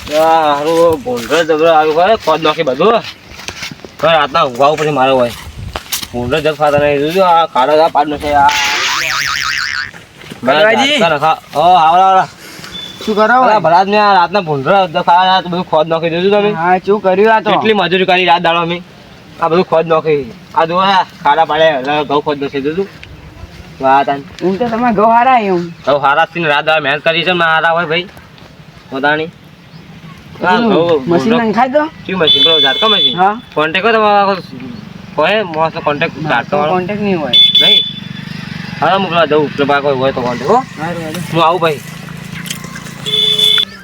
હારું ભૂંડર જબર આવ્યું હોય ખોદ નાખી બધું રાતના ઊંઘવા પછી મારો હોય ભૂંડર જબ ખાતા નહીં જોજો આ ખાડા પાડ નાખે શું કરો ભરાજ ને રાતના ભૂંડર ખાવા બધું ખોદ નાખી દીધું તમે. હા શું કર્યું આ તો કેટલી મજૂરી કરી રાત દાડો અમે આ બધું ખોદ નાખી આ જો ખાડા પાડે ઘઉં ખોદ નાખી દીધું. હું તો તમે ઘઉં હારા એમ ઘઉં હારા રાત દાડો મહેનત કરી છે હારા હોય ભાઈ પોતાની. મશીન નખાઈ દો શું મશીન પેલો ઝાટકા મશીન? હા કોન્ટેક્ટ હોય હોય મોસ કોન્ટેક્ટ ઝાટકા કોન્ટેક્ટ નહીં હોય નહીં. હા હું પેલા જવું પેલા કોઈ હોય તો કોન્ટેક્ટ હો હું આવું ભાઈ.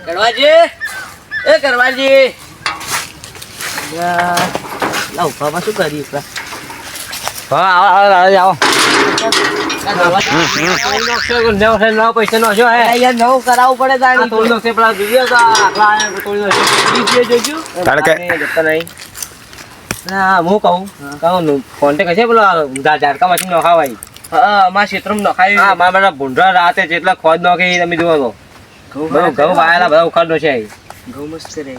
કરવાજી એ કરવાજી ઉભા શું કરી હા આવો આવો પૈસા નો છો હે નવું કરાવવું પડે તારી થોડું છે પેલા જોઈએ તો હા હું કહું કોન્ટેક્ટ હશે પેલો ઝાટકા મશીન નખાવાય અમારા ક્ષેત્રમાં નખાયું હા મારા બધા ભૂંડરા રાતે જેટલા ખોદ નાખી તમે જુઓ તો ઘઉં વાયેલા બધા ઉખાડ નો છે ઘઉં મસ્ત રે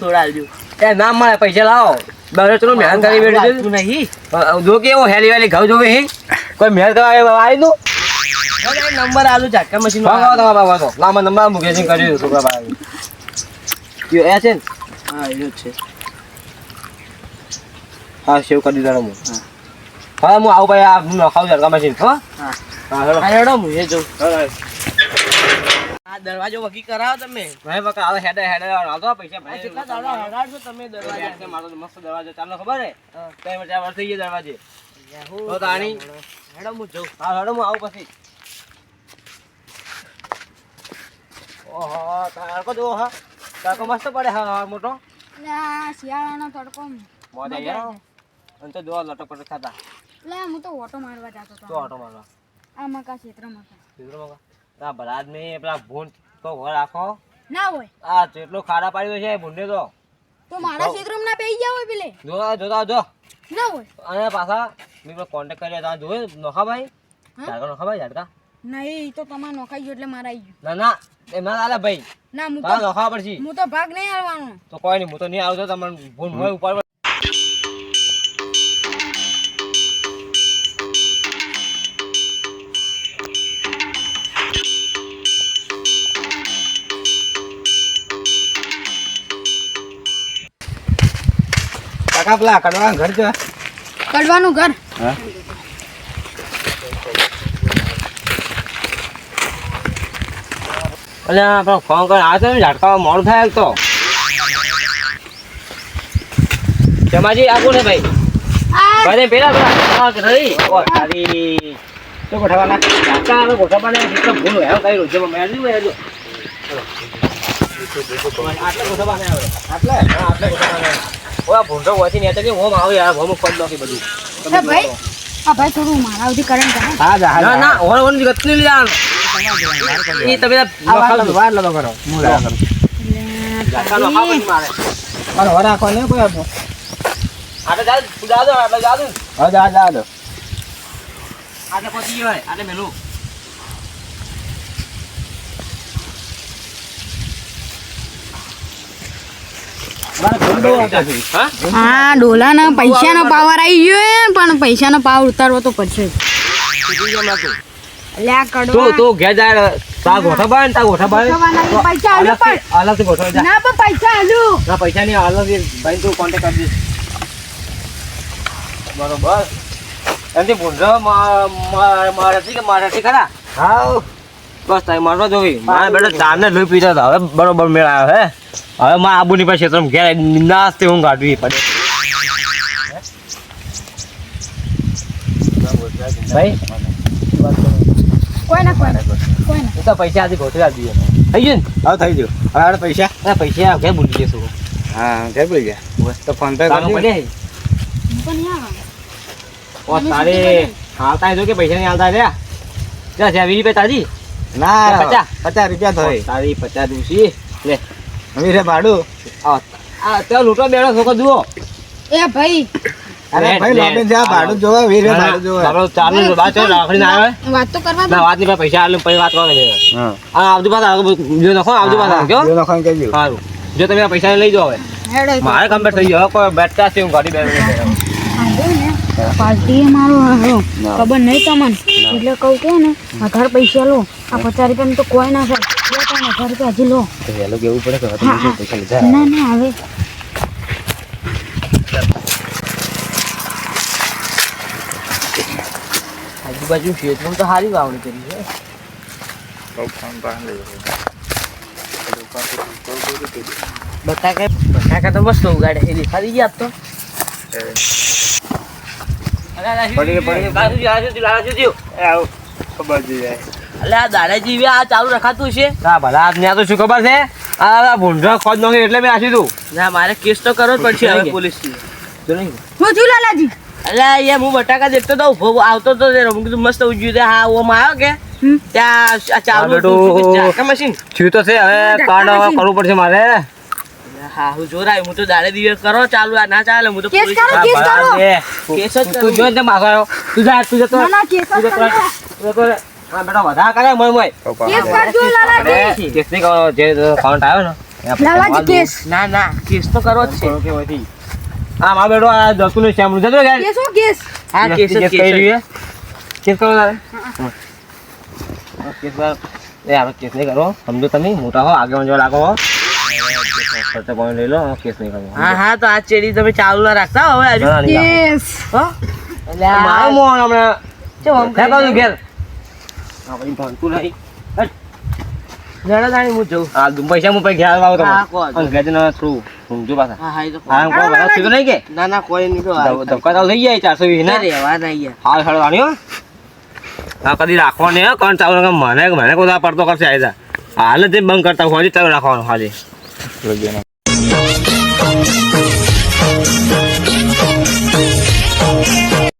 થોડા એ ના મળે પૈસા લાવો દર ચલો મહેનત કરી બેઠું નહીં જો કે એવો હેલી વાલી ઘઉં જોવે કોઈ મહેનત કરવા આવી દઉં નંબર આલુ ઝાટકા મશીન લાંબા નંબર મુકેશિંગ કર્યું છોકરા ભાઈ એ છે ને હા એ છે હા સેવ કરી દીધા હું હા હું આવું ભાઈ આ નખાવું ઝાટકા મશીન હા હેડો હું એ જોઉં આ દરવાજો વકી કરાવો તમે ભાઈ બકા આવે હેડે હેડે આવતો પૈસા ભાઈ કેટલા દાડા હરાડશો તમે દરવાજા મારો મસ્ત દરવાજો ચાલો ખબર હે કઈ વર્ષ વર્ષ થઈ ગયા દરવાજે તો તાણી હેડો હું જોઉં હા હેડો હું આવું પછી ઓહો તારકો જો હા તારકો મસ્ત પડે હા મોટો શિયાળાનો તડકો મોજ આવી યાર અને તો જો લટક પટક ખાતા હું તો ઓટો મારવા જતો તો હતો ઓટો મારવા આ મકા ક્ષેત્રમાં તા ભરાદ મે પેલા ભૂંડ તો ઘર રાખો ના હોય આ જેટલો ખાડા પાડ્યો છે ભૂંડે તો મારા ક્ષેત્રમાં ના પેઈ ગયા હોય પેલે જોતા જો ના હોય અને પાછા મેં પેલો કોન્ટેક્ટ કર્યો તા જોયો નોખા ભાઈ ઝાડકા નોખા ભાઈ ઝાડકા નહીં તો તમારે નોખાઈ ગયો એટલે મારા આવી ગયું ના એમ ના ચાલે ભાઈ ના તારા નોખા પડશે હું તો ભાગ નહીં હાલવાનો તો કોઈ નહીં હું તો નહીં આવતો તમને ભૂંડ હોય ઉપર કાકા પેલા કડવા ઘર છે કડવાનું ઘર હા અલે આપણો ફોન કર આ તો ઝાટકા મોડું થાય તો જમાજી આગુ ને ભાઈ ભાઈ પેલા રહી ઓ તારી તો ગોઠવાના ઝાટકા હવે ગોઠવાના કેટલો ભૂલ હોય કઈ રોજ મેળવી હોય જો આટલે ગોઠવાના આવે આટલે હા આટલે ગોઠવાના ઓલા ભૂંડો હોતી ને તો હોમ આવે યાર હોમ ખોદ નાખી બધું ભાઈ આ ભાઈ થોડું મારા સુધી કરંટ કરે હા ના ના ઓન ગતની લીધા ઈ તમે વાર લડો કરો હું લડા કરું જાકાનો ખાવ મારે અરે વરા કો ને કોઈ આપો આટલે જા દો આટલે જા દો હા જા દો આટલે પહોંચી ગયો આટલે મેલું હા ડોલાના પૈસાનો પાવર આવી ગયો પણ પૈસાનો પાવર ઉતારવો તો પડશે અલ્યા કડવા તો ઘેર જાય તા ગોઠા બાંધ તા ગોઠા બાંધ પૈસા આલ્યો પણ અલગથી ગોઠવા જા ના પણ પૈસા આલ્યો ના પૈસા ની અલગથી ભાઈ તું કોન્ટેક્ટ કરી દે બરોબર એમથી ભૂંડો મારાથી ખરા હા બસ તારી મારવા જોવી મારા બેટા ચારને લોહી પીતા હતા હવે બરોબર મેળ આવ્યો હે હવે મારા આબુની પાસે ક્ષેત્રમાં ઘેર નાસ્તે હું કાઢવી પડે ભાઈ કોઈ ના એ તો પૈસા આજે ગોઠવી આપી થઈ ગયું ને હા થઈ ગયું હવે પૈસા પૈસા ઘેર ભૂલી જઈશું હા ઘેર બોલી ગયા તો ફોન પે તારે પડે ઓ તારે હાલતા જો કે પૈસા નહીં હાલતા રહ્યા ક્યાં છે 20 રૂપિયા તાજી ના 50 રૂપિયા થાય તારી 50 રૂપિયા લે અમી રે ભાડું આ ત્યાં લૂંટો બેડો છોકરો જુઓ એ ભાઈ અરે ભાઈ લોબી જા ભાડું જોવા વીર ભાડું જોવા આપણો ચાલુ બાદ છે રાખડી ના આવે વાત તો કરવા દો. ના વાત ની પૈસા આલે પછી વાત કરો ને હા આ આવજો પાછા જો નખો આવજો પાછા કયો જો નખો કેજો સારું જો તમે આ પૈસા લઈ જાઓ હવે હેડો એ તો. મારે કમ્પ્લીટ થઈ ગયો કોઈ બેઠતા છે હું ગાડી બેઠો આજો ને પાર્ટી એ મારો હારો ખબર નહીં તમને એટલે કહું કે ને 1000 પૈસા લો આ 50 રૂપિયા તો કોઈ ના થાય 1000 રૂપિયા હજી લો તો વેલો કેવું પડે કે હા, હા. પૈસા લીધા ના ના હવે આજુબાજુ ખેતરમાં તો સારી વાવણી કરી છે બટાકા તો મસ્ત ઉગાડે છે દેખાડી ગયા તો આ દાદાજી આ ચાલુ રખાતું છે ભલા આજને તો શું ખબર છે આ ભૂંડરા ખોદ નાખી એટલે મેં આશી તું ના મારે કેસ તો કરવો જ પડશે હવે પોલીસ જો નહીં હું છું લાલાજી અલ્યા યાર હું બટાકા દેખતો તો ઉભો આવતો તો હું કીધું મસ્ત ઉજ્યું તે હા ઓમ આવ્યો કે ત્યાં આ ચાલુ મશીન થયું તો છે હવે કાર્ડ કરવું પડશે મારે હા હું જોરાય હું તો દાડે દિવસ કરો ચાલુ આ ના ચાલે હું તો કેસ કરો, કેસ કરો. કેસ જ તું જો ને માથો આવ્યો તું જા તું જતો ના ના કેસ જ કરો. હા બેટા વધારે કરે મોય મોય કેસ કરજો લાલાજી કેસ નહીં કરો જે કાઉન્ટ આવ્યો ને એ લાલાજી કેસ ના ના કેસ તો કરવો જ છે હા મારો બેટો આ દસું ને શ્યામ જતો ગયા કેસ હો કેસ હા કેસ જ કરી રહ્યું કેસ કરો તારે કેસ કર એ આપણે કેસ નહીં કરો સમજો તમે મોટા હો આગળ જો લાગો હો ખર્ચો પોઈન્ટ લઈ લો કેસ નહીં કરવો હા હા તો આ ચેડી તમે ચાલુ ના રાખતા હવે હજુ કેસ હો એટલે મારો મોણ હમણાં ચો આમ કઈ બાજુ ઘેર હા ભાઈ ભણતું નહીં જડા હું જઉં હા પૈસા હું પૈસા ઘેર આવો તમે ઘેર જઈને થોડું સમજો પાછા હા હા તો હા કોઈ વાત થયું નહીં કે ના ના કોઈ નહીં તો ધક્કા તો લઈ જાય 420 ના રેવા નહીં યાર હાલ હળવાની હો હા કદી રાખવા નહીં કોણ ચાલુ મને કોઈ પડતો કરશે આયદા હાલ જ બંધ કરતા હોય ચાલુ રાખવાનું હાલે